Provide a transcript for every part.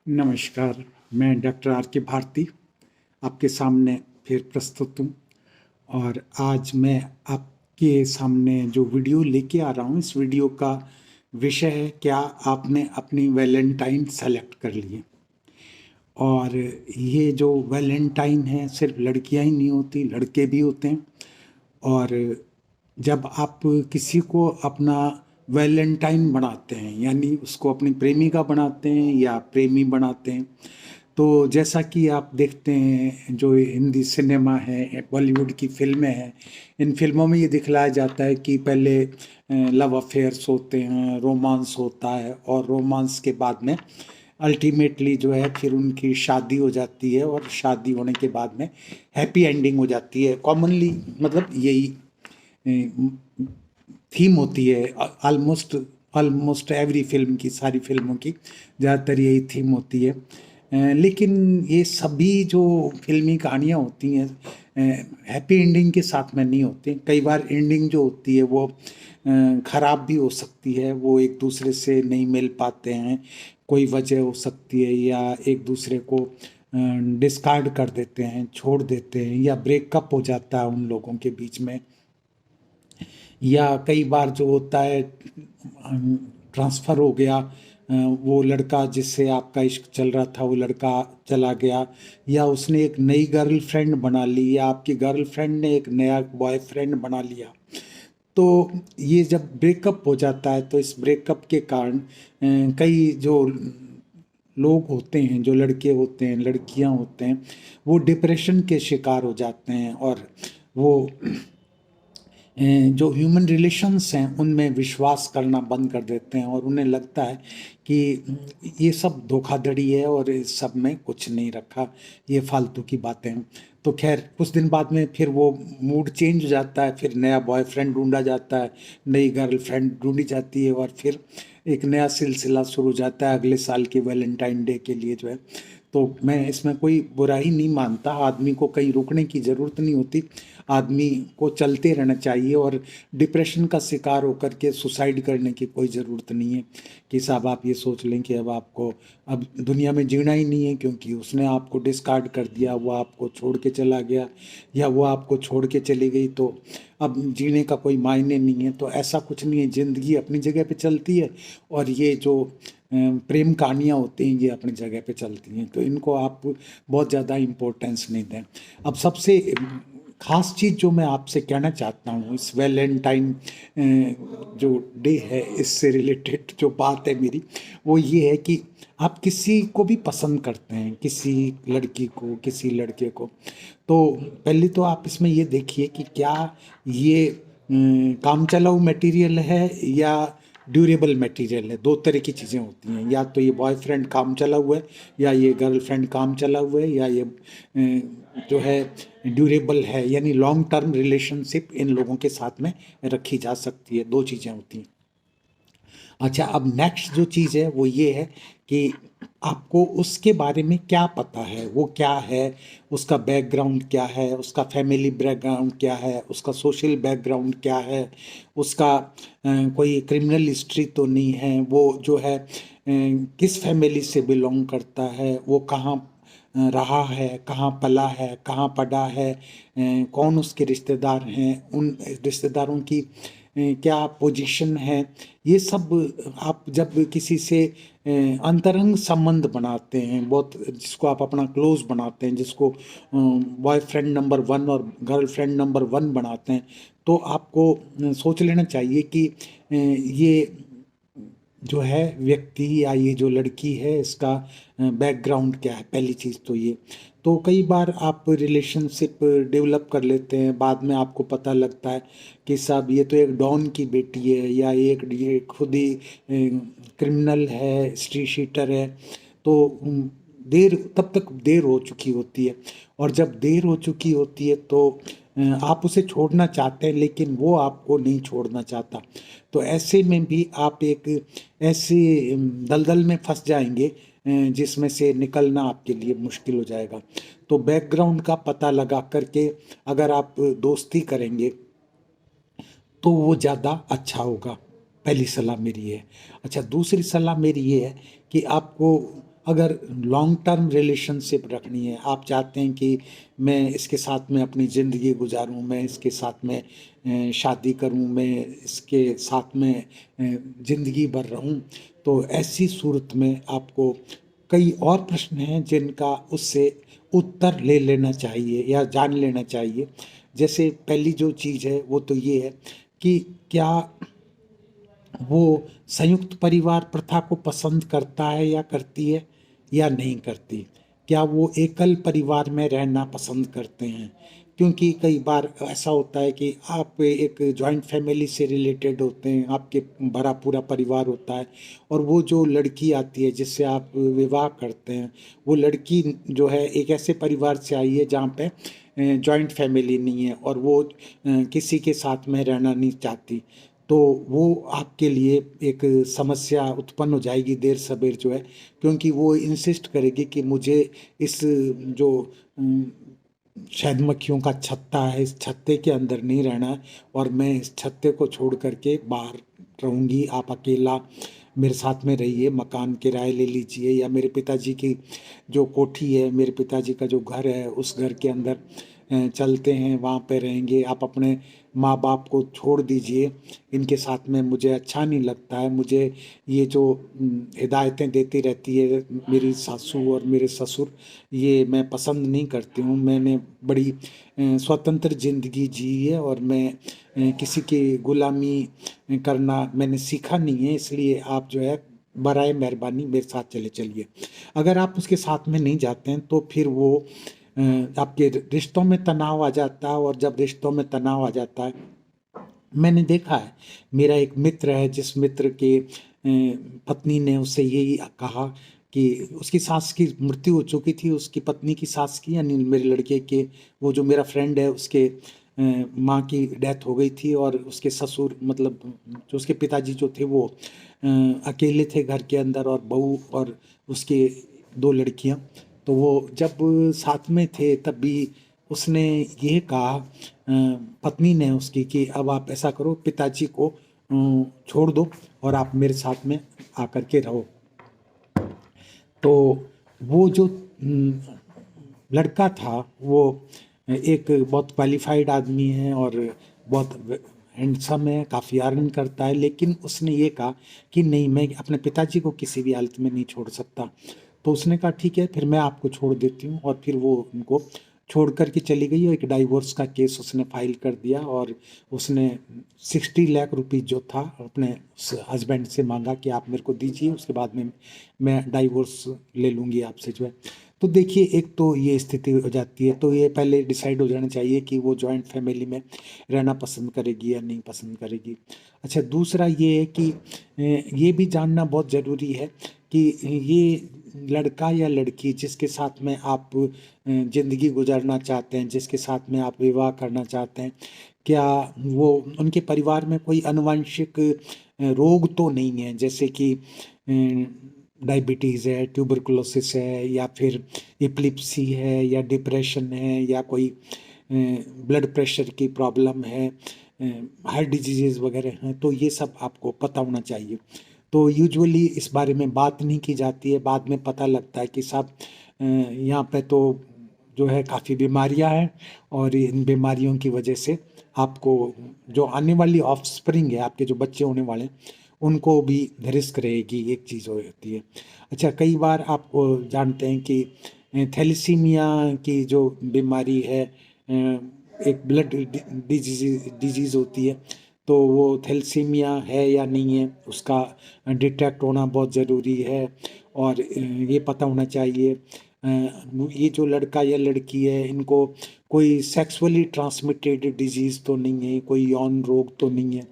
नमस्कार, मैं doctor R के भारती आपके सामने फिर प्रस्तुत हूँ। और आज मैं आपके सामने जो वीडियो लेके आ रहा हूँ, इस वीडियो का विषय है, क्या आपने अपनी वैलेंटाइन सेलेक्ट कर ली है। और ये जो वैलेंटाइन है सिर्फ लड़कियां ही नहीं होती, लड़के भी होते हैं। और जब आप किसी को अपना वैलेंटाइन बनाते हैं, यानी उसको अपनी प्रेमिका बनाते हैं या प्रेमी बनाते हैं, तो जैसा कि आप देखते हैं जो हिंदी सिनेमा है, बॉलीवुड की फिल्में हैं, इन फिल्मों में ये दिखलाया जाता है कि पहले लव अफेयर्स होते हैं, रोमांस होता है, और रोमांस के बाद में अल्टीमेटली जो है फिर उनकी शादी हो जाती है, और शादी होने के बाद में हैप्पी एंडिंग हो जाती है। कॉमनली मतलब यही थीम होती है। ऑलमोस्ट ऑलमोस्ट एवरी फिल्म की, सारी फिल्मों की ज़्यादातर यही थीम होती है। लेकिन ये सभी जो फिल्मी कहानियाँ होती हैं हैप्पी एंडिंग के साथ में नहीं होती। कई बार एंडिंग जो होती है वो ख़राब भी हो सकती है, वो एक दूसरे से नहीं मिल पाते हैं, कोई वजह हो सकती है, या एक दूसरे को डिस्कार्ड कर देते हैं, छोड़ देते हैं, या ब्रेकअप हो जाता है उन लोगों के बीच में। या कई बार जो होता है ट्रांसफ़र हो गया, वो लड़का जिससे आपका इश्क चल रहा था वो लड़का चला गया, या उसने एक नई गर्लफ्रेंड बना ली, या आपकी गर्लफ्रेंड ने एक नया बॉयफ्रेंड बना लिया। तो ये जब ब्रेकअप हो जाता है तो इस ब्रेकअप के कारण कई जो लोग होते हैं, जो लड़के होते हैं, लड़कियां होते हैं, वो डिप्रेशन के शिकार हो जाते हैं, और वो जो ह्यूमन रिलेशंस हैं उनमें विश्वास करना बंद कर देते हैं, और उन्हें लगता है कि ये सब धोखाधड़ी है और इस सब में कुछ नहीं रखा, ये फालतू की बातें हैं। तो खैर कुछ दिन बाद में फिर वो मूड चेंज हो जाता है, फिर नया बॉयफ्रेंड ढूंढा जाता है, नई गर्लफ्रेंड ढूंढी जाती है, और फिर एक नया सिलसिला शुरू हो जाता है अगले साल के वैलेंटाइन डे के लिए जो है। तो मैं इसमें कोई बुराई नहीं मानता, आदमी को कहीं रुकने की ज़रूरत नहीं होती, आदमी को चलते रहना चाहिए, और डिप्रेशन का शिकार होकर के सुसाइड करने की कोई ज़रूरत नहीं है कि साहब आप ये सोच लें कि अब आपको अब दुनिया में जीना ही नहीं है, क्योंकि उसने आपको डिस्कार्ड कर दिया, वो आपको छोड़ के चला गया, या वो आपको छोड़ के चली गई, तो अब जीने का कोई मायने नहीं है। तो ऐसा कुछ नहीं है, ज़िंदगी अपनी जगह पे चलती है, और ये जो प्रेम कहानियाँ होती हैं ये अपनी जगह पे चलती हैं, तो इनको आप बहुत ज़्यादा इम्पोर्टेंस नहीं दें। अब सबसे खास चीज़ जो मैं आपसे कहना चाहता हूँ इस वैलेंटाइन जो डे है, इससे रिलेटेड जो बात है मेरी, वो ये है कि आप किसी को भी पसंद करते हैं, किसी लड़की को, किसी लड़के को, तो पहले तो आप इसमें ये देखिए कि क्या ये काम चलाऊ मटेरियल है या ड्यूरेबल मटेरियल है। दो तरह की चीज़ें होती हैं, या तो ये बॉयफ्रेंड काम चला हुआ है, या ये गर्लफ्रेंड काम चला हुआ है, या ये जो है ड्यूरेबल है, यानी लॉन्ग टर्म रिलेशनशिप इन लोगों के साथ में रखी जा सकती है। दो चीज़ें होती हैं। अच्छा, अब नेक्स्ट जो चीज़ है वो ये है कि आपको उसके बारे में क्या पता है, वो क्या है, उसका बैकग्राउंड क्या है, उसका फैमिली बैकग्राउंड क्या है, उसका सोशल बैकग्राउंड क्या है, उसका कोई क्रिमिनल हिस्ट्री तो नहीं है, वो जो है किस फैमिली से बिलोंग करता है, वो कहाँ रहा है, कहाँ पला है, कहाँ पढ़ा है, कौन उसके रिश्तेदार हैं, उन रिश्तेदारों की क्या पोजीशन है। ये सब आप जब किसी से अंतरंग संबंध बनाते हैं, बहुत जिसको आप अपना क्लोज बनाते हैं, जिसको बॉयफ्रेंड नंबर वन और गर्लफ्रेंड नंबर वन बनाते हैं, तो आपको सोच लेना चाहिए कि ये जो है व्यक्ति या ये जो लड़की है इसका बैकग्राउंड क्या है। पहली चीज़ तो ये। तो कई बार आप रिलेशनशिप डेवलप कर लेते हैं, बाद में आपको पता लगता है कि साहब ये तो एक डॉन की बेटी है, या ये खुद ही क्रिमिनल है, स्ट्री शीटर है। तो देर तब तक देर हो चुकी होती है, और जब देर हो चुकी होती है तो आप उसे छोड़ना चाहते हैं, लेकिन वो आपको नहीं छोड़ना चाहता। तो ऐसे में भी आप एक ऐसे दलदल में फंस जाएंगे जिसमें से निकलना आपके लिए मुश्किल हो जाएगा। तो बैकग्राउंड का पता लगा करके अगर आप दोस्ती करेंगे तो वो ज़्यादा अच्छा होगा। पहली सलाह मेरी है। अच्छा, दूसरी सलाह मेरी ये है कि आपको अगर लॉन्ग टर्म रिलेशनशिप रखनी है, आप चाहते हैं कि मैं इसके साथ में अपनी ज़िंदगी गुजारूं, मैं इसके साथ में शादी करूं, मैं इसके साथ में ज़िंदगी भर रहूं, तो ऐसी सूरत में आपको कई और प्रश्न हैं जिनका उससे उत्तर ले लेना चाहिए या जान लेना चाहिए। जैसे पहली जो चीज़ है वो तो ये है कि क्या वो संयुक्त परिवार प्रथा को पसंद करता है या करती है या नहीं करती। क्या वो एकल परिवार में रहना पसंद करते हैं, क्योंकि कई बार ऐसा होता है कि आप एक जॉइंट फैमिली से रिलेटेड होते हैं, आपके बड़ा पूरा परिवार होता है, और वो जो लड़की आती है जिससे आप विवाह करते हैं, वो लड़की जो है एक ऐसे परिवार से आई है जहाँ पे जॉइंट फैमिली नहीं है और वो किसी के साथ में रहना नहीं चाहती। तो वो आपके लिए एक समस्या उत्पन्न हो जाएगी देर सबेर जो है, क्योंकि वो इंसिस्ट करेगी कि मुझे इस जो शहद मक्खियों का छत्ता है, इस छत्ते के अंदर नहीं रहना है, और मैं इस छत्ते को छोड़ करके बाहर रहूँगी, आप अकेला मेरे साथ में रहिए, मकान किराए ले लीजिए, या मेरे पिताजी की जो कोठी है, मेरे पिताजी का जो घर है, उस घर के अंदर चलते हैं, वहाँ पे रहेंगे, आप अपने माँ बाप को छोड़ दीजिए, इनके साथ में मुझे अच्छा नहीं लगता है, मुझे ये जो हिदायतें देती रहती है मेरी सासू और मेरे ससुर, ये मैं पसंद नहीं करती हूँ। मैंने बड़ी स्वतंत्र ज़िंदगी जी है और मैं किसी की गुलामी करना मैंने सीखा नहीं है, इसलिए आप जो है बराए मेहरबानी मेरे साथ चले चलिए। अगर आप उसके साथ में नहीं जाते हैं तो फिर वो आपके रिश्तों में तनाव आ जाता है, और जब रिश्तों में तनाव आ जाता है, मैंने देखा है, मेरा एक मित्र है जिस मित्र के पत्नी ने उससे यही कहा कि उसकी सास की मृत्यु हो चुकी थी, उसकी पत्नी की सास की, यानी मेरे लड़के के, वो जो मेरा फ्रेंड है उसके माँ की डेथ हो गई थी, और उसके ससुर मतलब जो उसके पिताजी जो थे वो अकेले थे घर के अंदर, और बहू और उसके दो लड़कियां। तो वो जब साथ में थे तब भी उसने ये कहा, पत्नी ने उसकी, कि अब आप ऐसा करो, पिताजी को छोड़ दो और आप मेरे साथ में आकर के रहो। तो वो जो लड़का था वो एक बहुत क्वालिफाइड आदमी है और बहुत हैंडसम है, काफ़ी अर्न करता है, लेकिन उसने ये कहा कि नहीं, मैं अपने पिताजी को किसी भी हालत में नहीं छोड़ सकता। तो उसने कहा ठीक है, फिर मैं आपको छोड़ देती हूँ, और फिर वो उनको छोड़ कर के चली गई, और एक डाइवोर्स का केस उसने फाइल कर दिया, और उसने 60 लाख रुपीज़ जो था अपने हस्बैंड से मांगा कि आप मेरे को दीजिए, उसके बाद में मैं डाइवोर्स ले लूँगी आपसे जो है। तो देखिए, एक तो ये स्थिति हो जाती है, तो ये पहले डिसाइड हो जाना चाहिए कि वो जॉइंट फैमिली में रहना पसंद करेगी या नहीं पसंद करेगी। अच्छा, दूसरा ये है कि ये भी जानना बहुत ज़रूरी है कि ये लड़का या लड़की जिसके साथ में आप ज़िंदगी गुजारना चाहते हैं, जिसके साथ में आप विवाह करना चाहते हैं, क्या वो उनके परिवार में कोई आनुवंशिक रोग तो नहीं है, जैसे कि डायबिटीज़ है, ट्यूबरकुलोसिस है, या फिर एपिलेप्सी है, या डिप्रेशन है, या कोई ब्लड प्रेशर की प्रॉब्लम है, हार्ट डिजीज़ वगैरह हैं, तो ये सब आपको पता होना चाहिए। तो यूजुअली इस बारे में बात नहीं की जाती है, बाद में पता लगता है कि साहब यहाँ पे तो जो है काफ़ी बीमारियाँ हैं, और इन बीमारियों की वजह से आपको जो आने वाली ऑफस्प्रिंग है, आपके जो बच्चे होने वाले हैं, उनको भी रिस्क रहेगी, एक चीज़ होती है। अच्छा, कई बार आप जानते हैं कि थैलेसीमिया की जो बीमारी है, एक ब्लड डिजीज़ होती है, तो वो थैलेसीमिया है या नहीं है उसका डिटेक्ट होना बहुत ज़रूरी है, और ये पता होना चाहिए ये जो लड़का या लड़की है, इनको कोई सेक्सुअली ट्रांसमिटेड डिजीज़ तो नहीं है, कोई यौन रोग तो नहीं है,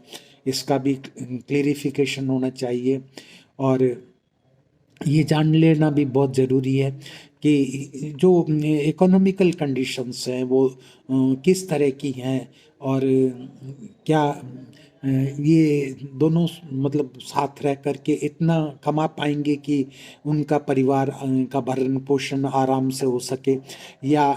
इसका भी क्लेरिफिकेशन होना चाहिए। और ये जान लेना भी बहुत ज़रूरी है कि जो इकोनॉमिकल कंडीशंस हैं वो किस तरह की हैं, और क्या ये दोनों मतलब साथ रह कर के इतना कमा पाएंगे कि उनका परिवार का भरण पोषण आराम से हो सके, या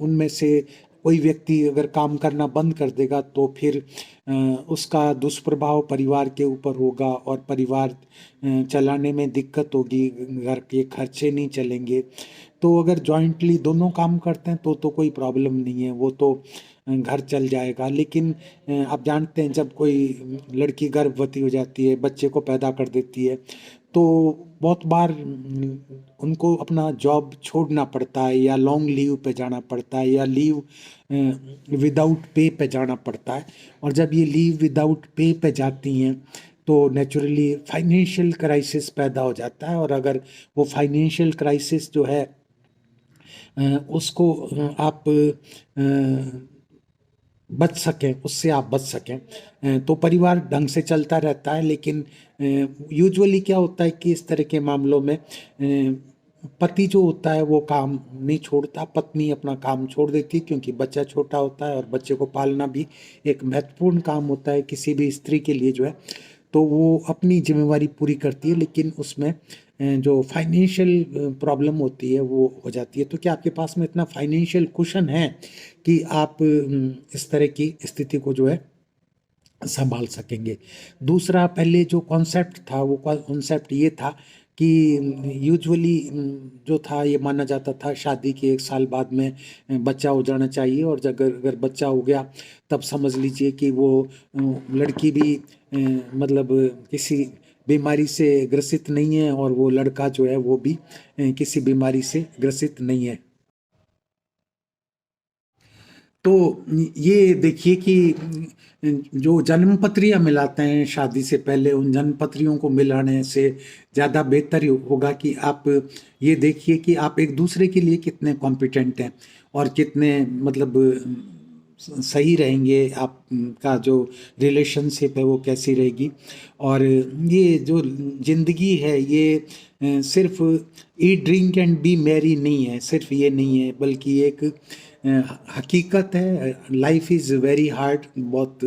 उनमें से कोई व्यक्ति अगर काम करना बंद कर देगा तो फिर उसका दुष्प्रभाव परिवार के ऊपर होगा और परिवार चलाने में दिक्कत होगी, घर के खर्चे नहीं चलेंगे। तो अगर जॉइंटली दोनों काम करते हैं तो कोई प्रॉब्लम नहीं है, वो तो घर चल जाएगा। लेकिन आप जानते हैं जब कोई लड़की गर्भवती हो जाती है, बच्चे को पैदा कर देती है, तो बहुत बार उनको अपना जॉब छोड़ना पड़ता है या लॉन्ग लीव पे जाना पड़ता है या लीव विदाउट पे पे जाना पड़ता है। और जब ये लीव विदाउट पे पे जाती हैं तो नेचुरली फाइनेंशियल क्राइसिस पैदा हो जाता है। और अगर वो फाइनेंशियल क्राइसिस जो है उसको आप बच सकें, उससे आप बच सकें, तो परिवार ढंग से चलता रहता है। लेकिन यूजुअली क्या होता है कि इस तरह के मामलों में पति जो होता है वो काम नहीं छोड़ता, पत्नी अपना काम छोड़ देती है, क्योंकि बच्चा छोटा होता है और बच्चे को पालना भी एक महत्वपूर्ण काम होता है किसी भी स्त्री के लिए जो है। तो वो अपनी जिम्मेवारी पूरी करती है, लेकिन उसमें जो फाइनेंशियल प्रॉब्लम होती है वो हो जाती है। तो क्या आपके पास में इतना फाइनेंशियल कुशन है कि आप इस तरह की स्थिति को जो है संभाल सकेंगे? दूसरा, पहले जो कॉन्सेप्ट था वो कॉन्सेप्ट ये था कि यूजुअली जो था ये माना जाता था शादी के 1 साल बाद में बच्चा हो जाना चाहिए, और अगर बच्चा हो गया तब समझ लीजिए कि वो लड़की भी मतलब किसी बीमारी से ग्रसित नहीं है और वो लड़का जो है वो भी किसी बीमारी से ग्रसित नहीं है। तो ये देखिए कि जो जन्म पत्रियां मिलाते हैं शादी से पहले, उन जन्म पत्रियों को मिलाने से ज़्यादा बेहतर होगा कि आप ये देखिए कि आप एक दूसरे के लिए कितने कॉम्पिटेंट हैं और कितने मतलब सही रहेंगे, आपका जो रिलेशनशिप है वो कैसी रहेगी। और ये जो ज़िंदगी है ये सिर्फ eat drink and B Mary नहीं है, सिर्फ ये नहीं है, बल्कि एक हकीकत है। लाइफ इज़ वेरी हार्ड, बहुत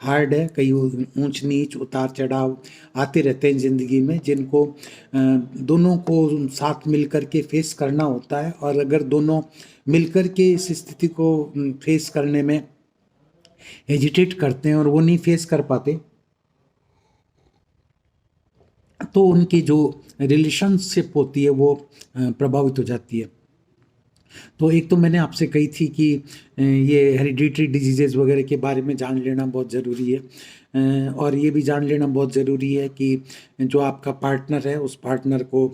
हार्ड है। कई ऊंच नीच उतार चढ़ाव आते रहते हैं ज़िंदगी में, जिनको दोनों को साथ मिल कर के फेस करना होता है। और अगर दोनों मिलकर के इस स्थिति को फेस करने में हेजिटेट करते हैं और वो नहीं फेस कर पाते, तो उनकी जो रिलेशनशिप होती है वो प्रभावित हो जाती है। तो एक तो मैंने आपसे कही थी कि ये हेरिडिटरी डिजीजेज वगैरह के बारे में जान लेना बहुत ज़रूरी है। और ये भी जान लेना बहुत ज़रूरी है कि जो आपका पार्टनर है उस पार्टनर को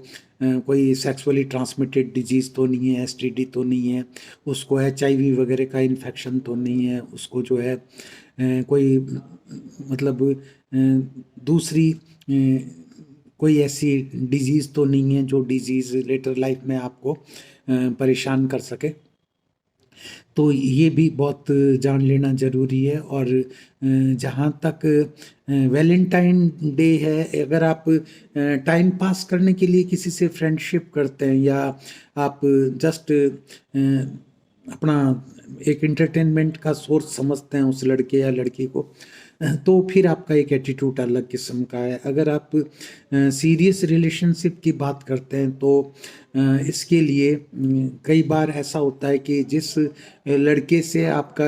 कोई सेक्सुअली ट्रांसमिटेड डिजीज़ तो नहीं है, एसटीडी तो नहीं है, उसको एचआईवी वगैरह का इन्फेक्शन तो नहीं है, उसको जो है कोई मतलब दूसरी कोई ऐसी डिजीज़ तो नहीं है जो डिजीज़ लेटर लाइफ में आपको परेशान कर सके। तो ये भी बहुत जान लेना ज़रूरी है। और जहाँ तक वैलेंटाइन डे है, अगर आप टाइम पास करने के लिए किसी से फ्रेंडशिप करते हैं या आप जस्ट अपना एक एंटरटेनमेंट का सोर्स समझते हैं उस लड़के या लड़की को, तो फिर आपका एक एटीट्यूड अलग किस्म का है। अगर आप सीरियस रिलेशनशिप की बात करते हैं तो इसके लिए कई बार ऐसा होता है कि जिस लड़के से आपका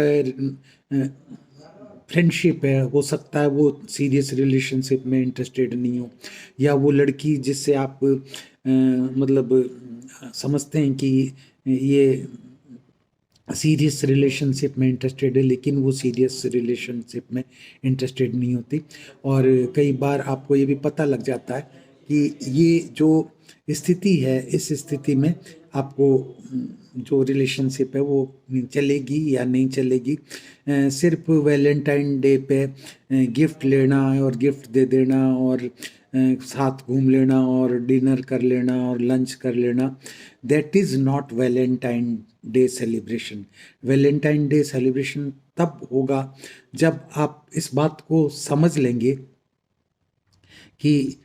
फ्रेंडशिप है, हो सकता है वो सीरियस रिलेशनशिप में इंटरेस्टेड नहीं हो, या वो लड़की जिससे आप मतलब समझते हैं कि ये सीरियस रिलेशनशिप में इंटरेस्टेड है, लेकिन वो सीरियस रिलेशनशिप में इंटरेस्टेड नहीं होती। और कई बार आपको ये भी पता लग जाता है कि ये जो स्थिति है, इस स्थिति में आपको जो रिलेशनशिप है वो चलेगी या नहीं चलेगी। सिर्फ वैलेंटाइन डे पे गिफ्ट लेना और गिफ्ट दे देना और साथ घूम लेना और डिनर कर लेना और लंच कर लेना, that is not Valentine day celebration. Valentine day celebration तब होगा जब आप इस बात को समझ लेंगे कि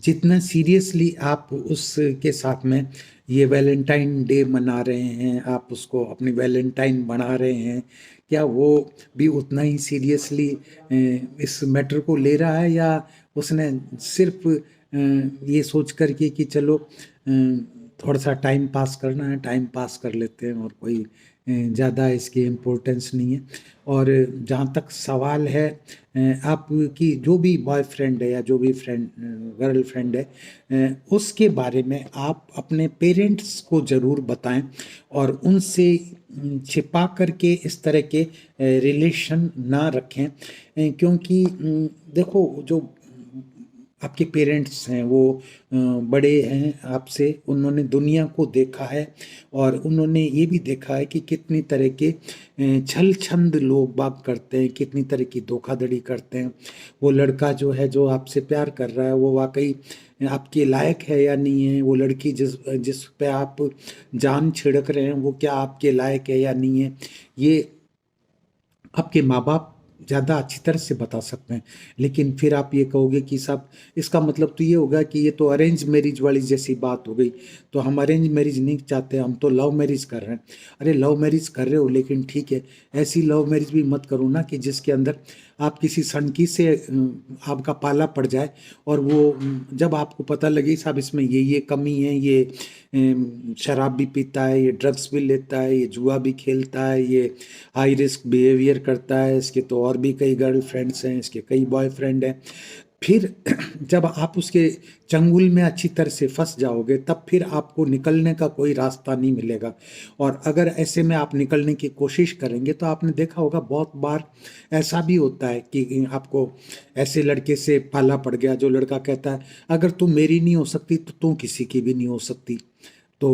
जितना सीरियसली आप उसके साथ में ये वैलेंटाइन डे मना रहे हैं, आप उसको अपनी वैलेंटाइन बना रहे हैं, क्या वो भी उतना ही सीरियसली इस मैटर को ले रहा है, या उसने सिर्फ ये सोच कर के कि चलो थोड़ा सा टाइम पास करना है, टाइम पास कर लेते हैं, और कोई ज़्यादा इसकी इम्पोर्टेंस नहीं है। और जहाँ तक सवाल है आपकी जो भी बॉयफ्रेंड है या जो भी फ्रेंड गर्लफ्रेंड है, उसके बारे में आप अपने पेरेंट्स को ज़रूर बताएं, और उनसे छिपा करके इस तरह के रिलेशन ना रखें, क्योंकि देखो, जो आपके पेरेंट्स हैं वो बड़े हैं आपसे, उन्होंने दुनिया को देखा है, और उन्होंने ये भी देखा है कि कितनी तरह के छल छंद लोग बात करते हैं, कितनी तरह की धोखाधड़ी करते हैं। वो लड़का जो है, जो आपसे प्यार कर रहा है, वो वाकई आपके लायक है या नहीं है, वो लड़की जिस जिस पे आप जान छिड़क रहे हैं, वो क्या आपके लायक है या नहीं है, ये आपके माँ बाप ज़्यादा अच्छी तरह से बता सकते हैं। लेकिन फिर आप ये कहोगे कि साहब, इसका मतलब तो ये होगा कि ये तो अरेंज मैरिज वाली जैसी बात हो गई, तो हम अरेंज मैरिज नहीं चाहते, हम तो लव मैरिज कर रहे हैं। अरे लव मैरिज कर रहे हो, लेकिन ठीक है, ऐसी लव मैरिज भी मत करो ना कि जिसके अंदर आप किसी सनकी से आपका पाला पड़ जाए, और वो जब आपको पता लगे साहब इसमें ये कमी है, ये शराब भी पीता है, ये ड्रग्स भी लेता है, ये जुआ भी खेलता है, ये हाई रिस्क बिहेवियर करता है, इसके तो और भी कई गर्लफ्रेंड्स हैं, इसके कई बॉयफ्रेंड हैं, फिर जब आप उसके चंगुल में अच्छी तरह से फंस जाओगे, तब फिर आपको निकलने का कोई रास्ता नहीं मिलेगा। और अगर ऐसे में आप निकलने की कोशिश करेंगे, तो आपने देखा होगा बहुत बार ऐसा भी होता है कि आपको ऐसे लड़के से पाला पड़ गया, जो लड़का कहता है अगर तू मेरी नहीं हो सकती तो तू किसी की भी नहीं हो सकती। तो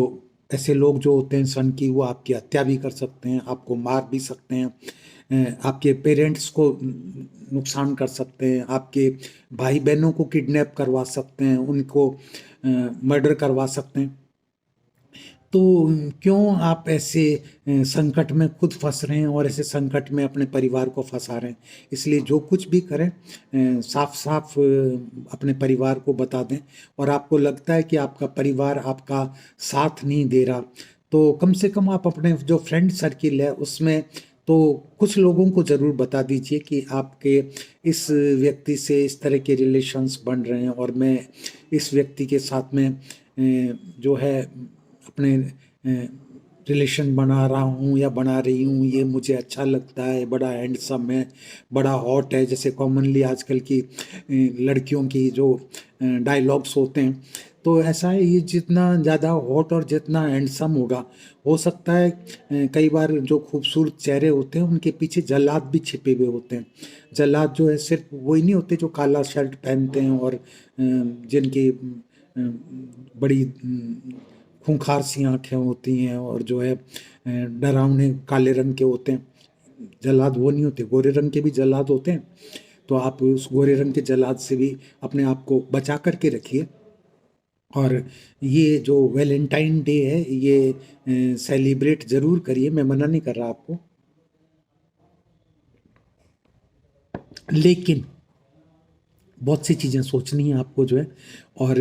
ऐसे लोग जो होते हैं सन की, वो आपकी हत्या भी कर सकते हैं, आपको मार भी सकते हैं, आपके पेरेंट्स को नुकसान कर सकते हैं, आपके भाई बहनों को किडनैप करवा सकते हैं, उनको मर्डर करवा सकते हैं। तो क्यों आप ऐसे संकट में खुद फंस रहे हैं, और ऐसे संकट में अपने परिवार को फंसा रहे हैं? इसलिए जो कुछ भी करें, साफ साफ अपने परिवार को बता दें। और आपको लगता है कि आपका परिवार आपका साथ नहीं दे रहा, तो कम से कम आप अपने जो फ्रेंड सर्किल है उसमें तो कुछ लोगों को ज़रूर बता दीजिए कि आपके इस व्यक्ति से इस तरह के रिलेशंस बन रहे हैं, और मैं इस व्यक्ति के साथ में जो है अपने रिलेशन बना रहा हूँ या बना रही हूँ, ये मुझे अच्छा लगता है, बड़ा हैंडसम है, बड़ा हॉट है, जैसे कॉमनली आजकल की लड़कियों की जो डायलॉग्स होते हैं। तो ऐसा है, ये जितना ज़्यादा हॉट और जितना हैंडसम होगा, हो सकता है कई बार जो खूबसूरत चेहरे होते हैं उनके पीछे जल्लाद भी छिपे हुए होते हैं। जल्लाद जो है सिर्फ वही नहीं होते जो काला शर्ट पहनते हैं, और जिनकी बड़ी खूंखार सी आँखें होती हैं, और जो है डरावने काले रंग के होते हैं। जल्लाद वो नहीं होते, गोरे रंग के भी जल्लाद होते हैं। तो आप उस गोरे रंग के जल्लाद से भी अपने आप को बचा करके रखिए। और ये जो वैलेंटाइन डे है, ये सेलिब्रेट ज़रूर करिए, मैं मना नहीं कर रहा आपको, लेकिन बहुत सी चीज़ें सोचनी है आपको जो है। और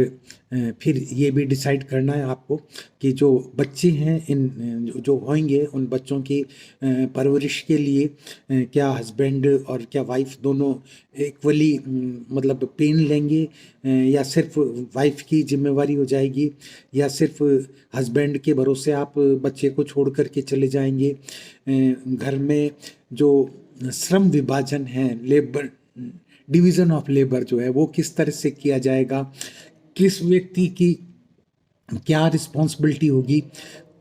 फिर ये भी डिसाइड करना है आपको कि जो बच्चे हैं, इन जो होंगे, उन बच्चों की परवरिश के लिए क्या हस्बैंड और क्या वाइफ दोनों इक्वली मतलब पेन लेंगे, या सिर्फ वाइफ की जिम्मेवारी हो जाएगी, या सिर्फ हस्बैंड के भरोसे आप बच्चे को छोड़ करके चले जाएंगे। घर में जो श्रम विभाजन है, लेबर डिवीज़न ऑफ लेबर जो है, वो किस तरह से किया जाएगा, किस व्यक्ति की क्या रिस्पॉन्सिबिलिटी होगी,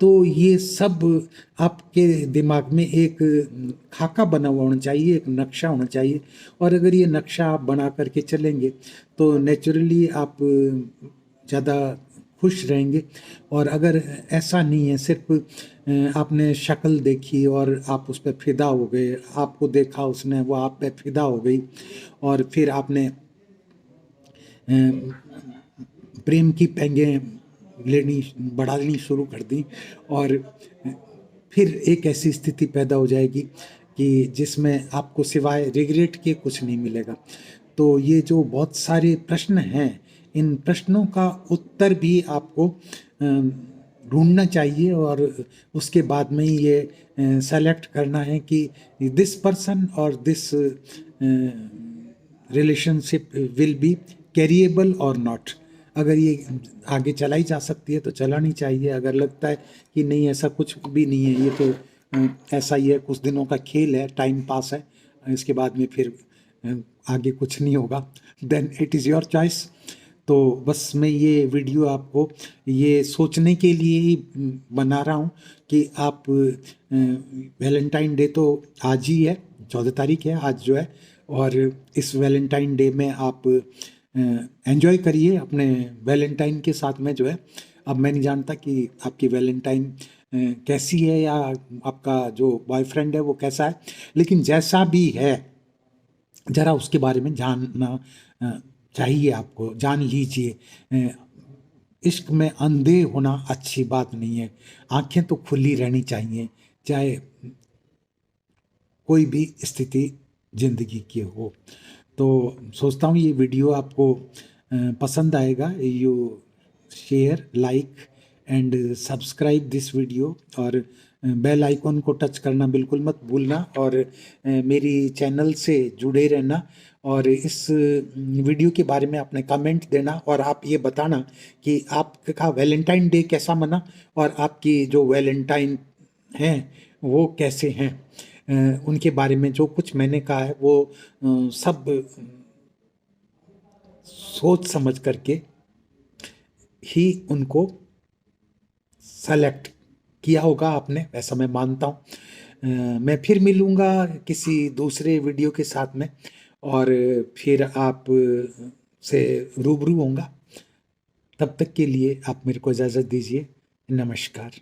तो ये सब आपके दिमाग में एक खाका बना हुआ होना चाहिए, एक नक्शा होना चाहिए। और अगर ये नक्शा आप बना करके चलेंगे, तो नेचुरली आप ज़्यादा खुश रहेंगे। और अगर ऐसा नहीं है, सिर्फ आपने शक्ल देखी और आप उस पर फिदा हो गए, आपको देखा उसने, वो आप पे फिदा हो गई, और फिर आपने प्रेम की पेंगें लेनी बढ़ानी शुरू कर दी, और फिर एक ऐसी स्थिति पैदा हो जाएगी कि जिसमें आपको सिवाय रिग्रेट के कुछ नहीं मिलेगा। तो ये जो बहुत सारे प्रश्न हैं, इन प्रश्नों का उत्तर भी आपको ढूंढना चाहिए, और उसके बाद में ही ये सेलेक्ट करना है कि दिस पर्सन और this relationship will be carriable और नॉट। अगर ये आगे चलाई जा सकती है तो चलानी चाहिए, अगर लगता है कि नहीं ऐसा कुछ भी नहीं है, ये तो ऐसा ही है, कुछ दिनों का खेल है, टाइम पास है, इसके बाद में फिर अ, आगे कुछ नहीं होगा, then it is your choice. तो बस मैं ये वीडियो आपको ये सोचने के लिए ही बना रहा हूँ कि आप वैलेंटाइन डे तो आज ही है, 14 तारीख है आज जो है, और इस वैलेंटाइन डे में आप एंजॉय करिए अपने वैलेंटाइन के साथ में जो है। अब मैं नहीं जानता कि आपकी वैलेंटाइन कैसी है या आपका जो बॉयफ्रेंड है वो कैसा है, लेकिन जैसा भी है ज़रा उसके बारे में जानना अ, चाहिए, आपको जान लीजिए। इश्क में अंधे होना अच्छी बात नहीं है, आंखें तो खुली रहनी चाहिए, चाहे कोई भी स्थिति जिंदगी की हो। तो सोचता हूँ ये वीडियो आपको पसंद आएगा। You share, like and subscribe this video, और बेल आइकॉन को टच करना बिल्कुल मत भूलना, और मेरी चैनल से जुड़े रहना, और इस वीडियो के बारे में अपने कमेंट देना, और आप ये बताना कि आपका वैलेंटाइन डे कैसा मना, और आपकी जो वैलेंटाइन हैं वो कैसे हैं। उनके बारे में जो कुछ मैंने कहा है वो सब सोच समझ करके ही उनको सेलेक्ट किया होगा आपने, ऐसा मैं मानता हूँ। मैं फिर मिलूँगा किसी दूसरे वीडियो के साथ में, और फिर आप से रूबरू होऊंगा। तब तक के लिए आप मेरे को इजाज़त दीजिए। नमस्कार।